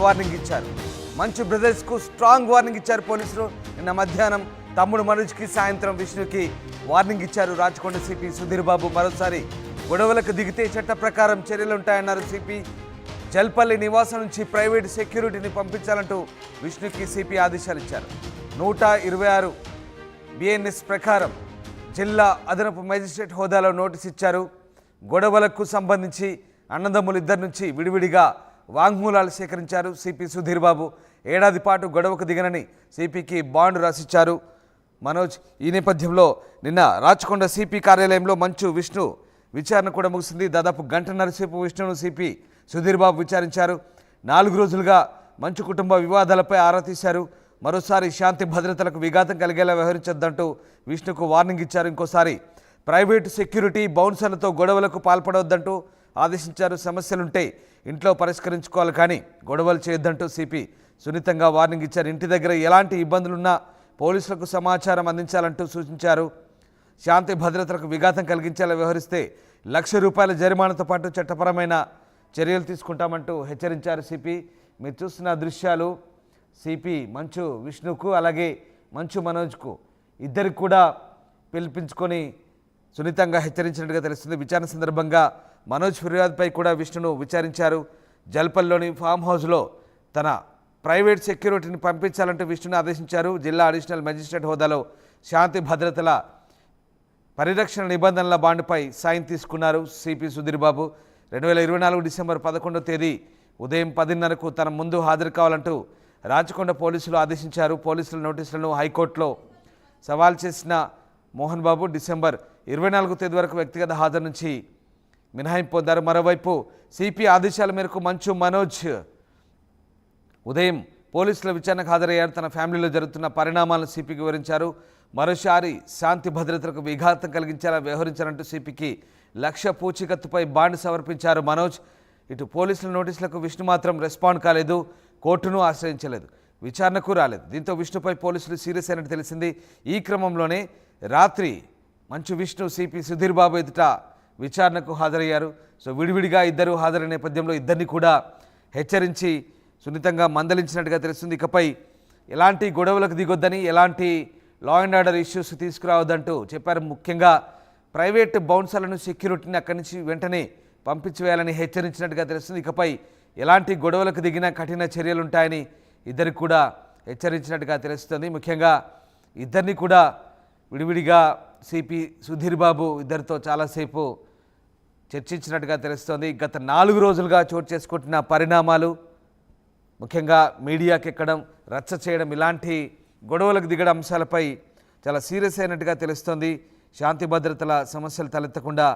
Warning ఇచ్చారు. మంచు బ్రదర్స్కు strong warning ఇచ్చారు పోలీసులు. నిన్న మధ్యాహ్నం తమ్ముడు మనోజ్కి, సాయంత్రం విష్ణుకి వార్నింగ్ ఇచ్చారు రాచకొండ సిపి సుధీర్ బాబు. మరోసారి గొడవలకు దిగితే చట్ట ప్రకారం చర్యలుంటాయన్నారు సిపి. జల్పల్లి నివాసం నుంచి ప్రైవేట్ సెక్యూరిటీని పంపించాలంటూ విష్ణుకి సిపి ఆదేశాలు ఇచ్చారు. 126 బిఎన్ఎస్ ప్రకారం జిల్లా అదనపు మేజిస్ట్రేట్ హోదాలో నోటీస్ ఇచ్చారు. గొడవలకు సంబంధించి అన్నదమ్ములు ఇద్దరి నుంచి విడివిడిగా వాంగ్మూలాలు సేకరించారు సిపి సుధీర్ బాబు. ఏడాది పాటు గొడవకు దిగనని సిపికి బాండ్ రాసిచ్చారు మనోజ్. ఈ నేపథ్యంలో నిన్న రాచకొండ సిపి కార్యాలయంలో మంచు విష్ణు విచారణ కూడా ముగిసింది. దాదాపు గంటన్నర సేపు విష్ణును సిపి సుధీర్ బాబు విచారించారు. 4 రోజులుగా మంచు కుటుంబ వివాదాలపై ఆరా తీశారు. మరోసారి శాంతి భద్రతలకు విఘాతం కలిగేలా వ్యవహరించొద్దంటూ విష్ణుకు వార్నింగ్ ఇచ్చారు. ఇంకోసారి ప్రైవేటు సెక్యూరిటీ బౌన్సర్లతో గొడవలకు పాల్పడవద్దంటూ ఆదేశించారు. సమస్యలుంటే ఇంట్లో పరిష్కరించుకోవాలి, కానీ గొడవలు చేయొద్దంటూ సిపి సున్నితంగా వార్నింగ్ ఇచ్చారు. ఇంటి దగ్గర ఎలాంటి ఇబ్బందులున్నా పోలీసులకు సమాచారం అందించాలంటూ సూచించారు. శాంతి భద్రతలకు విఘాతం కలిగించేలా వ్యవహరిస్తే ₹1,00,000 జరిమానాతో పాటు చట్టపరమైన చర్యలు తీసుకుంటామంటూ హెచ్చరించారు సిపి. మీరు చూస్తున్న దృశ్యాలు సిపి మంచు విష్ణుకు అలాగే మంచు మనోజ్కు ఇద్దరికి కూడా పిలిపించుకొని సున్నితంగా హెచ్చరించినట్టుగా తెలుస్తుంది. విచారణ సందర్భంగా మనోజ్ ఫిర్యాదుపై కూడా విష్ణును విచారించారు. జల్పల్లిలోని ఫామ్ హౌస్లో తన ప్రైవేట్ సెక్యూరిటీని పంపించాలంటూ విష్ణును ఆదేశించారు. జిల్లా అడిషనల్ మేజిస్ట్రేట్ హోదాలో శాంతి భద్రతల పరిరక్షణ నిబంధనల బాండ్పై సైన్ తీసుకున్నారు సిపి సుధీర్ బాబు. 2024 డిసెంబర్ 11వ తేదీ ఉదయం 10:30కు తన ముందు హాజరు కావాలంటూ రాచకొండ పోలీసులు ఆదేశించారు. పోలీసుల నోటీసులను హైకోర్టులో సవాల్ చేసిన మోహన్ బాబు డిసెంబర్ 24వ తేదీ వరకు వ్యక్తిగత హాజరు నుంచి మినహాయింపు పొందారు. మరోవైపు సిపి ఆదేశాల మేరకు మంచు మనోజ్ ఉదయం పోలీసుల విచారణకు హాజరయ్యారు. తన ఫ్యామిలీలో జరుగుతున్న పరిణామాలను సిపికి వివరించారు. మరోసారి శాంతి భద్రతలకు విఘాతం కలిగించేలా వ్యవహరించారంటూ సిపికి 1,00,000 పూచీకత్తుపై బాండ్ సమర్పించారు మనోజ్. ఇటు పోలీసుల నోటీసులకు విష్ణు మాత్రం రెస్పాండ్ కాలేదు, కోర్టును ఆశ్రయించలేదు, విచారణకు రాలేదు. దీంతో విష్ణుపై పోలీసులు సీరియస్ అయినట్టు తెలిసింది. ఈ క్రమంలోనే రాత్రి మంచు విష్ణు సిపి సుధీర్ బాబు ఎదుట విచారణకు హాజరయ్యారు. సో విడివిడిగా ఇద్దరు హాజరైన నేపథ్యంలో ఇద్దరిని కూడా హెచ్చరించి సున్నితంగా మందలించినట్టుగా తెలుస్తుంది. ఇకపై ఎలాంటి గొడవలకు దిగొద్దని, ఎలాంటి లా అండ్ ఆర్డర్ ఇష్యూస్ తీసుకురావద్దంటూ చెప్పారు. ముఖ్యంగా ప్రైవేట్ బౌన్సర్లను, సెక్యూరిటీని అక్కడి నుంచి వెంటనే పంపించివేయాలని హెచ్చరించినట్టుగా తెలుస్తుంది. ఇకపై ఎలాంటి గొడవలకు దిగినా కఠిన చర్యలుంటాయని ఇద్దరికి కూడా హెచ్చరించినట్టుగా తెలుస్తుంది. ముఖ్యంగా ఇద్దరిని కూడా విడివిడిగా సిపి సుధీర్ బాబు ఇద్దరితో చాలాసేపు చర్చించినట్టుగా తెలుస్తోంది. గత 4 రోజులుగా చోటు చేసుకుంటున్న పరిణామాలు, ముఖ్యంగా మీడియాకి ఎక్కడం, రచ్చ చేయడం, ఇలాంటి గొడవలకు దిగడం అంశాలపై చాలా సీరియస్ అయినట్టుగా తెలుస్తోంది. శాంతి భద్రతల సమస్యలు తలెత్తకుండా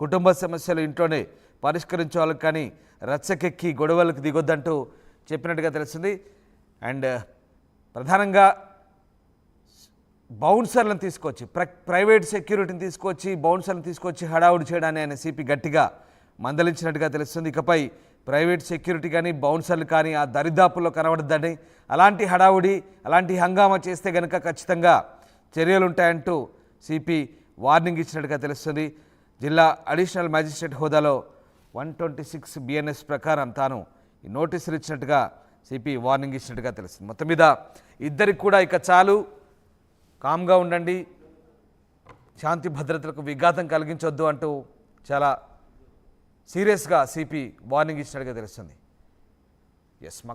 కుటుంబ సమస్యలు ఇంట్లోనే పరిష్కరించాలి, కానీ రచ్చకెక్కి గొడవలకు దిగొద్దంటూ చెప్పినట్టుగా తెలుస్తుంది. అండ్ ప్రధానంగా బౌన్సర్లను తీసుకొచ్చి ప్రైవేట్ సెక్యూరిటీని తీసుకొచ్చి బౌన్సర్లను తీసుకొచ్చి హడావుడి చేయడాన్ని ఆయన సిపి గట్టిగా మందలించినట్టుగా తెలుస్తుంది. ఇకపై ప్రైవేట్ సెక్యూరిటీ కానీ బౌన్సర్లు కానీ ఆ దరిదాపుల్లో కనబడద్దని, అలాంటి హడావుడి అలాంటి హంగామా చేస్తే కనుక ఖచ్చితంగా చర్యలు ఉంటాయంటూ సిపి వార్నింగ్ ఇచ్చినట్టుగా తెలుస్తుంది. జిల్లా అడిషనల్ మేజిస్ట్రేట్ హోదాలో 126 బిఎన్ఎస్ ప్రకారం తాను ఈ నోటీసులు ఇచ్చినట్టుగా సిపి వార్నింగ్ ఇచ్చినట్టుగా తెలుస్తుంది. మొత్తం మీద ఇద్దరికి కూడా ఇక చాలు, కామ్గా ఉండండి, శాంతి భద్రతలకు విఘాతం కలిగించొద్దు అంటూ చాలా సీరియస్గా సిపి వార్నింగ్ ఇచ్చినట్టుగా తెలుస్తుంది. ఎస్.